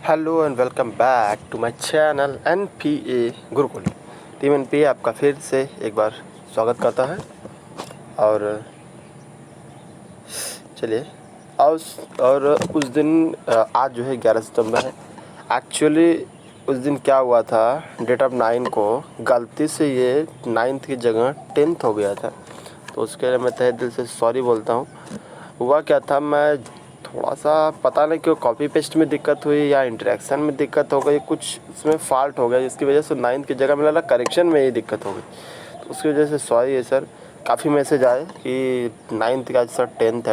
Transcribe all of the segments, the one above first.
Hello and welcome back to my channel NPA Gurukul. Team NPA आपका फिर से एक बार स्वागत करता है। और चलिए और उस दिन आज जो है 11 सितंबर है। एक्चुअली उस दिन क्या हुआ था, डेट ऑफ 9 को गलती से ये 9th की जगह 10th हो गया था। तो उसके लिए मैं तहे दिल से सॉरी बोलता हूँ। हुआ क्या था, मैं थोड़ा सा पता नहीं क्यों कॉपी पेस्ट में दिक्कत हुई या इंटरेक्शन में दिक्कत हो गई, कुछ उसमें फॉल्ट हो गया जिसकी वजह से 9th की जगह मिला करेक्शन में ही दिक्कत हो गई। तो उसकी वजह से सॉरी है सर। काफ़ी मैसेज आए कि 9th का सर 10th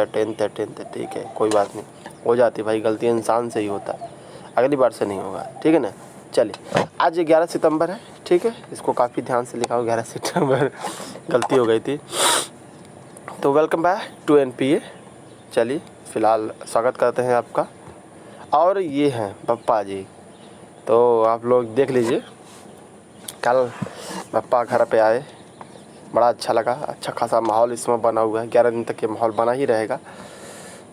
है। ठीक है, कोई बात नहीं, हो जाती भाई, गलती इंसान से ही होता है, अगली बार से नहीं होगा। ठीक है ना। चलिए, आज 11 सितंबर है। ठीक है, इसको काफ़ी ध्यान से लिखा हो, 11 सितंबर गलती हो गई थी। तो वेलकम बैक टू एनपीए। चलिए, फ़िलहाल स्वागत करते हैं आपका। और ये हैं पप्पा जी, तो आप लोग देख लीजिए, कल पप्पा घर पे आए, बड़ा अच्छा लगा। अच्छा खासा माहौल इसमें बना हुआ है, 11 दिन तक ये माहौल बना ही रहेगा।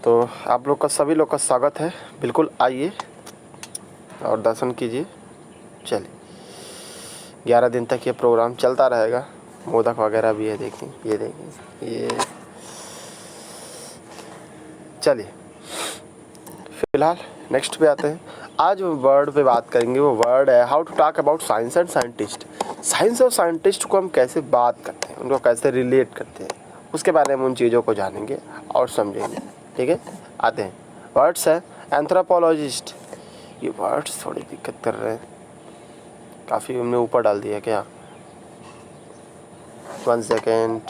तो आप लोग का, सभी लोग का स्वागत है। बिल्कुल आइए और दर्शन कीजिए। चलिए, 11 दिन तक ये प्रोग्राम चलता रहेगा। मोदक वगैरह भी है, देखिए, ये देखिए ये। चलिए, फिलहाल नेक्स्ट पे आते हैं। आज वर्ड पे बात करेंगे। वो वर्ड है how to talk about science and scientist. Science और साइंटिस्ट को हम कैसे बात करते हैं, उनको कैसे रिलेट करते हैं, उसके बारे में उन चीज़ों को जानेंगे और समझेंगे। ठीक है, आते हैं। वर्ड्स है एंथ्रोपोलॉजिस्ट। ये वर्ड्स थोड़ी दिक्कत कर रहे हैं, काफ़ी हमने ऊपर डाल दिया क्या। 1 सेकेंड,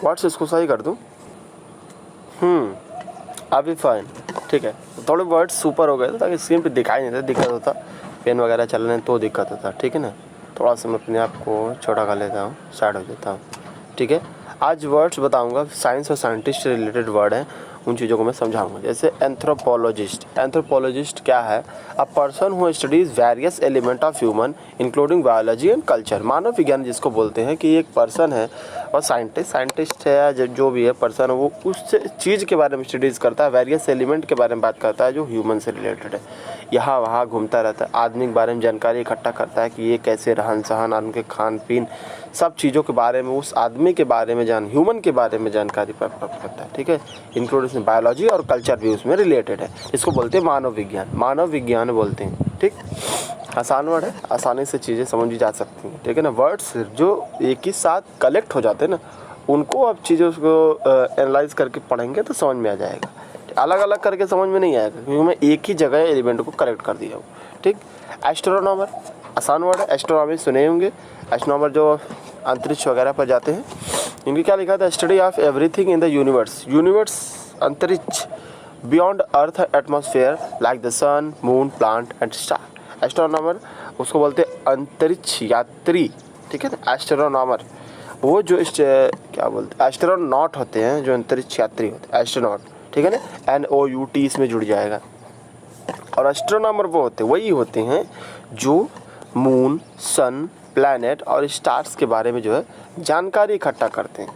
वर्ड्स इसको सही कर दूँ। अभी फाइन, ठीक है। थोड़े वर्ड्स सुपर हो गए थे ताकि स्क्रीन पे दिखाई नहीं देता, दिक्कत होता, पेन वगैरह चल रहे हैं तो दिक्कत होता। ठीक है ना। थोड़ा सा मैं अपने आप को छोटा कर लेता हूँ, साइड हो जाता हूँ। ठीक है, आज वर्ड्स बताऊँगा, साइंस और साइंटिस्ट से रिलेटेड वर्ड हैं, उन चीज़ों को मैं समझाऊंगा। जैसे एंथ्रोपोलॉजिस्ट। एंथ्रोपोलॉजिस्ट क्या है? A person who studies various element of human including biology and culture. मानव विज्ञान जिसको बोलते हैं कि एक पर्सन है, और साइंटिस्ट है या जो भी है पर्सन, वो उस चीज़ के बारे में स्टडीज़ करता है, वेरियस एलिमेंट के बारे में बात करता है जो ह्यूमन से रिलेटेड है। यहाँ वहाँ घूमता रहता है, आदमी के बारे में जानकारी इकट्ठा करता है कि ये कैसे रहन सहन, उनके खान पीन, सब चीज़ों के बारे में, उस आदमी के बारे में ह्यूमन के बारे में जानकारी प्राप्त करता है। ठीक है, इंक्लूडिंग बायोलॉजी और कल्चर भी उसमें रिलेटेड है। इसको बोलते हैं मानव विज्ञान। मानव विज्ञान बोलते हैं। ठीक, आसान वर्ड है, आसानी से चीज़ें समझी जा सकती हैं। ठीक है ना। वर्ड्स जो एक ही साथ कलेक्ट हो जाते हैं ना, उनको अब चीज़ों को एनालाइज करके पढ़ेंगे तो समझ में आ जाएगा। अलग अलग करके समझ में नहीं आएगा, क्योंकि मैं एक ही जगह एलिमेंट को कलेक्ट कर दिया हूँ। ठीक, एस्ट्रोनॉमर, आसान वर्ड है, एस्ट्रोनॉमी सुने होंगे। एस्ट्रोनॉमर जो अंतरिक्ष वगैरह पर जाते हैं, इनके क्या लिखा था? Study of everything in the universe. Universe, अंतरिक्ष, beyond earth atmosphere like the sun, moon, plant and star. Astronomer उसको बोलते हैं अंतरिक्ष यात्री। ठीक है ना, एस्ट्रोनॉमर। वो जो क्या बोलते हैं, एस्ट्रोनॉट होते हैं, जो अंतरिक्ष यात्री होते हैं, एस्ट्रोनॉट। ठीक है ना, NOUT इसमें जुड़ जाएगा। और एस्ट्रोनॉमर वो वही होते हैं जो मून, सन, प्लैनेट और स्टार्स के बारे में जो है जानकारी इकट्ठा करते हैं।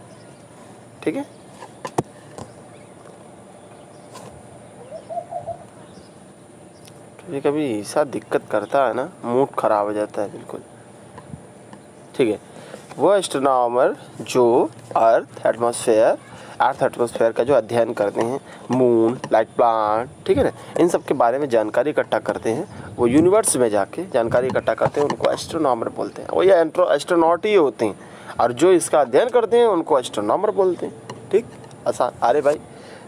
ठीक है, कभी ऐसा दिक्कत करता है ना, मूड खराब हो जाता है बिल्कुल। ठीक है, वो एस्ट्रोनॉमर जो अर्थ एटमॉस्फेयर का जो अध्ययन करते हैं, मून, लाइट, प्लांट, ठीक है ना, इन सब के बारे में जानकारी इकट्ठा करते हैं, वो यूनिवर्स में जाके जानकारी इकट्ठा करते हैं, उनको एस्ट्रोनॉमर बोलते हैं। वो ये एस्ट्रोनॉट ही होते हैं, और जो इसका अध्ययन करते हैं उनको एस्ट्रोनॉमर बोलते हैं। ठीक, आसान। अरे भाई,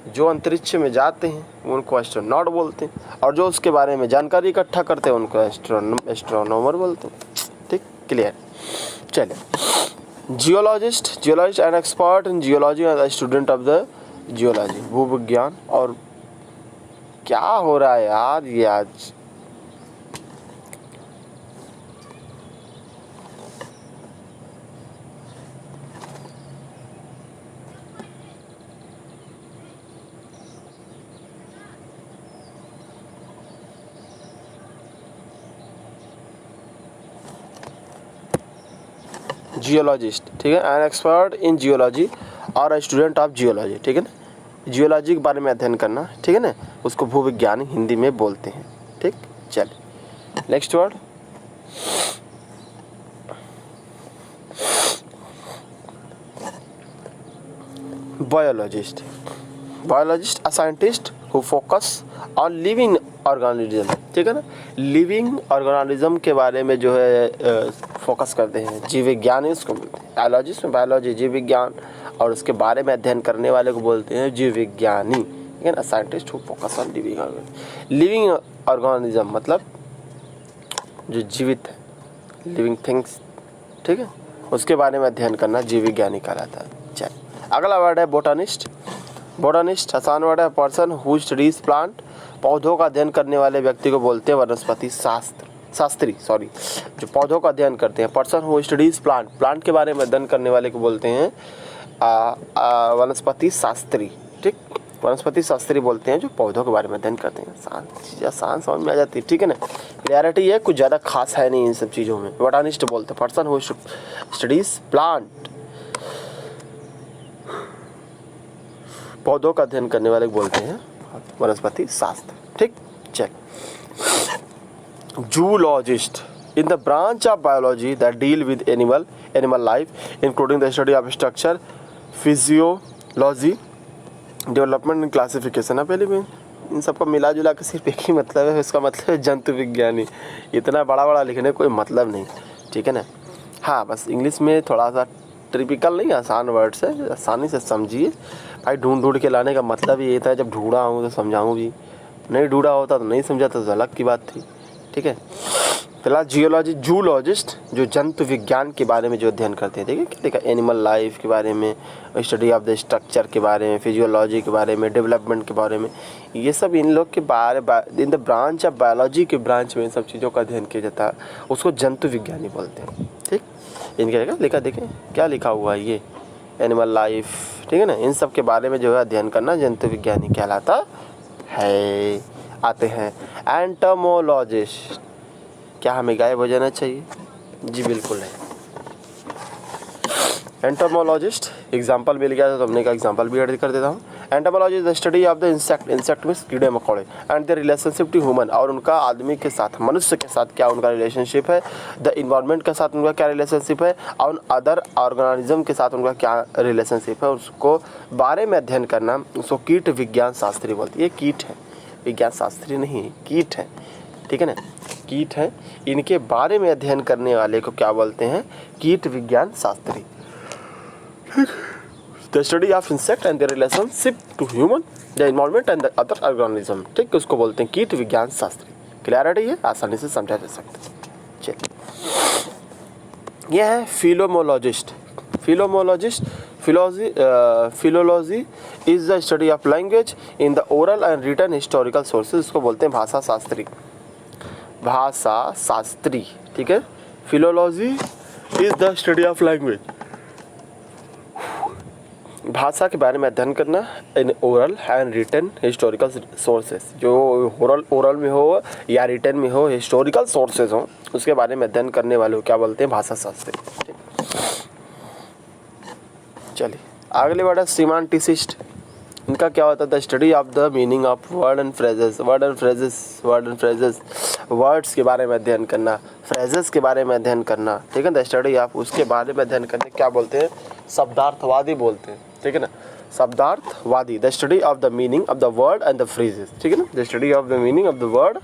जो अंतरिक्ष में जाते हैं उनको एस्ट्रोनॉट बोलते हैं, और जो उसके बारे में जानकारी इकट्ठा करते हैं उनको एस्ट्रोनॉमर बोलते हैं। ठीक, क्लियर। चलिए, geologist and expert in geology and student of the geology, भूविज्ञान। और क्या हो रहा है यार ये आज, जियोलॉजिस्ट। ठीक है, एन एक्सपर्ट इन जियोलॉजी और स्टूडेंट ऑफ जियोलॉजी। ठीक है ना, जियोलॉजी के बारे में अध्ययन करना, ठीक है ना, उसको भूविज्ञानी हिंदी में बोलते हैं। ठीक, चलिए next word biologist. Biologist a scientist who focus on living organism, ठीक है ना, लिविंग ऑर्गेनिज्म के बारे में जो है फोकस करते हैं, जीव विज्ञानी उसको बोलते हैं। बायोलॉजिस्ट में बायोलॉजी जीव विज्ञान और उसके बारे में अध्ययन करने वाले को बोलते हैं जीव विज्ञानी, ठीक है ना। Scientist who focus on living organism मतलब जो जीवित है, लिविंग थिंग्स, ठीक है, उसके बारे में अध्ययन करना जीव विज्ञानी कहलाता है। चलिए अगला वर्ड है बोटानिस्ट। बोटानिस्ट आसान वर्ड है, पर्सन हु स्टडीज प्लांट, पौधों का अध्ययन करने वाले व्यक्ति को बोलते हैं वनस्पति शास्त्री, जो पौधों का अध्ययन करते हैं। Person who studies plant, plant के बारे में अध्ययन करने वाले को बोलते हैं वनस्पति शास्त्री। ठीक, वनस्पति शास्त्री बोलते हैं जो पौधों के बारे में अध्ययन करते हैं। आसान समझ में आ जाती है, ठीक है ना। क्लियरिटी है, कुछ ज़्यादा खास है नहीं इन सब चीज़ों में। बोटानिस्ट बोलते हैं पर्सन हु स्टडीज प्लांट, पौधों का अध्ययन करने वाले बोलते हैं वनस्पति शास्त्र। ठीक, चल zoologist in the branch of biology that deal with animal life including the study of structure, physiology, development and classification. पहले भी इन सबको मिला जुला के सिर्फ एक ही मतलब है, इसका मतलब है जंतु विज्ञानी। इतना बड़ा बड़ा लिखने कोई मतलब नहीं, ठीक है ना। हाँ, बस इंग्लिश में थोड़ा सा टिपिकल नहीं, आसान वर्ड्स है, आसानी से समझिए भाई। ढूंढ के लाने का मतलब ये था, जब ढूंढा हूँ तो समझाऊँ भी, नहीं ढूंढा होता तो नहीं समझा तो अलग की बात थी, ठीक है। फिलहाल जूलॉजिस्ट जो जंतु विज्ञान के बारे में जो अध्ययन करते हैं, देखिए क्या लिखा, एनिमल लाइफ के बारे में, स्टडी ऑफ द स्ट्रक्चर के बारे में, फिजियोलॉजी के बारे में, डेवलपमेंट के बारे में, ये सब इन लोग के बारे in the branch of biology के ब्रांच में इन सब चीज़ों का अध्ययन किया जाता है, उसको जंतु विज्ञानी बोलते हैं। ठीक, इनके जगह लिखा, देखें क्या लिखा हुआ है, ये एनिमल लाइफ, ठीक है ना, इन सब के बारे में जो है अध्ययन करना जंतु विज्ञानी कहलाता है। आते हैं एंटोमोलॉजिस्ट। क्या हमें गायब हो जाना चाहिए? जी बिल्कुल नहीं। एंटोमोलॉजिस्ट एग्जाम्पल मिल गया तो हमने का एग्जाम्पल भी ऐड कर देता हूँ। Entomology is the study of the insect means कीड़े मकोड़े and the relationship to human, और उनका आदमी के साथ, मनुष्य के साथ क्या उनका रिलेशनशिप है, द इन्वायरमेंट के साथ उनका क्या रिलेशनशिप है, और अदर ऑर्गेनिज्म के साथ उनका क्या रिलेशनशिप है, उसको बारे में अध्ययन करना, उसको कीट विज्ञान शास्त्री बोलते हैं। ये कीट है, विज्ञान शास्त्री नहीं, कीट है, ठीक है ना, कीट है। इनके बारे में अध्ययन करने वाले को क्या बोलते हैं? कीट विज्ञान शास्त्री। The study of insect and the relationship to human, the environment and the other organism, ठीक, उसको बोलते हैं कीट विज्ञान शास्त्री। क्लियरिटी है, आसानी से समझा जा सकता है। चलिए, यह है philologist. Philology is the study of language in the oral and written historical sources, इसको बोलते हैं भाषा शास्त्री। भाषा शास्त्री, ठीक है। Philology is the study of language, भाषा के बारे में अध्ययन करना in oral and written historical sources, जो ओरल में हो या रिटन में हो, हिस्टोरिकल सोर्सेज हो, उसके बारे में अध्ययन करने वाले को क्या बोलते हैं? भाषा शास्त्री। चलिए अगले वर्ड है सिमेंटिसिस्ट। इनका क्या होता है? The study of the meaning of word and phrases, words के बारे में अध्ययन करना, फ्रेजेस के बारे में अध्ययन करना, ठीक है। द स्टडी ऑफ, उसके बारे में अध्ययन करने क्या बोलते हैं? शब्दार्थवादी बोलते हैं, ठीक है ना, शब्दार्थवादी। The study of the meaning of the word and the phrases, ठीक है ना, the study of the meaning of the word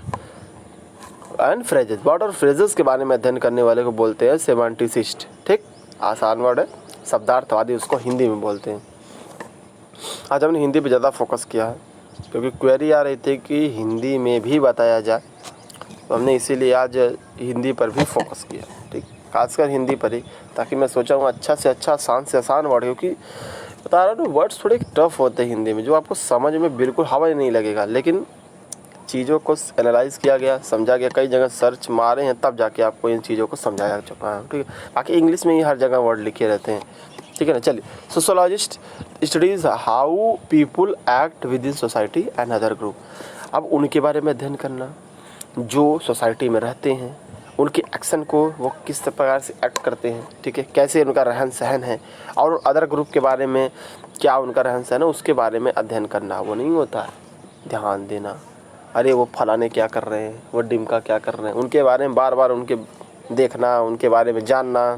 and phrases, word और फ्रेजेस के बारे में अध्ययन करने वाले को बोलते हैं सेमांटिसिस्ट। ठीक, आसान वर्ड है, शब्दार्थवादी उसको हिंदी में बोलते हैं। आज हमने हिंदी पे ज़्यादा फोकस किया है क्योंकि क्वेरी आ रही थी कि हिंदी में भी बताया जाए, तो हमने इसीलिए आज हिंदी पर भी फोकस किया, ठीक, खासकर हिंदी पर ही, ताकि मैं सोचा हूँ अच्छा से अच्छा, आसान से आसान वर्ड, क्योंकि बता रहा हूँ वर्ड्स थोड़े टफ होते हैं हिंदी में, जो आपको समझ में बिल्कुल हवा ही नहीं लगेगा, लेकिन चीज़ों को एनालाइज़ किया गया, समझा गया, कई जगह सर्च मारे हैं तब जाके आपको इन चीज़ों को समझाया चुका है, ठीक है। बाकी इंग्लिश में ही हर जगह वर्ड लिखे रहते हैं, ठीक है ना। चलिए, sociologist studies how people act with in society and other group. अब उनके बारे में अध्ययन करना जो सोसाइटी में रहते हैं, उनके एक्शन को वो किस प्रकार से एक्ट करते हैं, ठीक है, कैसे उनका रहन सहन है, और अदर ग्रुप के बारे में क्या उनका रहन सहन है उसके बारे में अध्ययन करना, वो नहीं होता है ध्यान देना। अरे वो फलाने क्या कर रहे हैं, वो डिमका क्या कर रहे हैं, उनके बारे में बार बार उनके देखना, उनके बारे में जानना,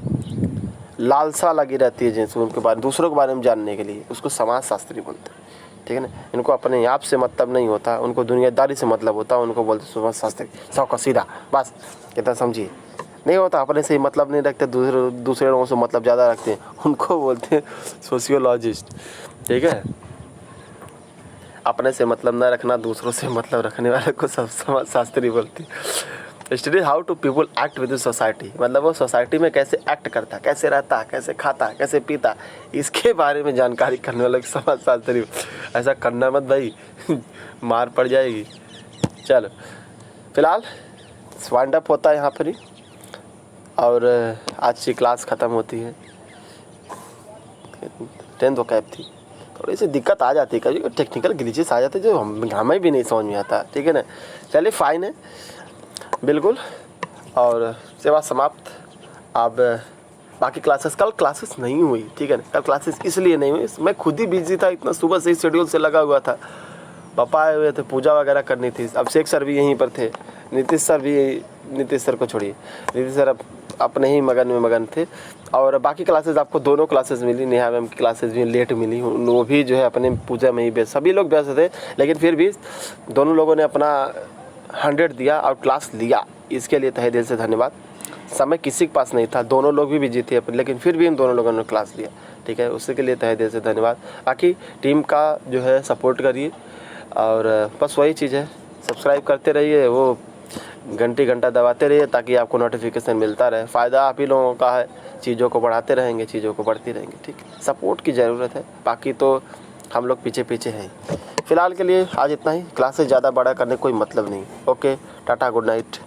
लालसा लगी रहती है जैसे उनके बारे दूसरों के बारे में जानने के लिए, उसको समाज शास्त्री बोलते हैं। ठीक है ना। इनको अपने आप से मतलब नहीं होता, उनको दुनियादारी से मतलब होता है, उनको बोलते समाज शास्त्री, सौ का सीधा, बस इतना समझिए। नहीं होता, अपने से ही मतलब नहीं रखते, दूसरे लोगों से मतलब ज़्यादा रखते हैं, उनको बोलते हैं सोशियोलॉजिस्ट। ठीक है। अपने से मतलब न रखना, दूसरों से मतलब रखने वाले को सब समाज शास्त्री बोलते हैं। Study how to people act with society, मतलब वो सोसाइटी में कैसे एक्ट करता है, कैसे रहता है, कैसे खाता है, कैसे पीता है, इसके बारे में जानकारी करने वाला समाज शास्त्री। ऐसा करना मत भाई, मार पड़ जाएगी। चलो फिलहाल वाइंड अप होता है यहाँ पर ही, और आज की क्लास ख़त्म होती है। 10 कैब थी, थोड़ी सी दिक्कत आ जाती है, कभी टेक्निकल ग्लिचेस आ जाते हैं जो हमें भी नहीं समझ में आता। ठीक है ना। चलिए फाइन है बिल्कुल, और सेवा समाप्त। अब बाकी क्लासेस, कल क्लासेस नहीं हुई। ठीक है ना। कल क्लासेस इसलिए नहीं हुई, मैं खुद ही बिजी था, इतना सुबह से ही शेड्यूल से लगा हुआ था। पापा आए हुए थे, पूजा वगैरह करनी थी। अभिषेक सर भी यहीं पर थे, नीतीश सर भी, नीतीश सर को छोड़िए, नीतीश सर अपने ही मगन में मगन थे। और बाकी क्लासेस आपको दोनों क्लासेस मिली, नेहा मैम की क्लासेस भी लेट मिली, वो भी जो है अपने पूजा में ही व्यस्त, सभी लोग व्यस्त थे, लेकिन फिर भी दोनों लोगों ने अपना 100 दिया और क्लास लिया, इसके लिए तहे दिल से धन्यवाद। समय किसी के पास नहीं था, दोनों लोग भी बिजी थे, लेकिन फिर भी इन दोनों लोगों ने क्लास लिया। ठीक है, उसके लिए तहे दिल से धन्यवाद। बाकी टीम का जो है सपोर्ट करिए, और बस वही चीज़ है, सब्सक्राइब करते रहिए, वो घंटा दबाते रहिए ताकि आपको नोटिफिकेशन मिलता रहे। फ़ायदा आप ही लोगों का है, चीज़ों को बढ़ाते रहेंगे, चीज़ों को बढ़ती रहेंगे। ठीक, सपोर्ट की ज़रूरत है, बाकी तो हम लोग पीछे पीछे हैं। फ़िलहाल के लिए आज इतना ही, क्लासेस ज़्यादा बड़ा करने कोई मतलब नहीं। Okay, Tata, good night.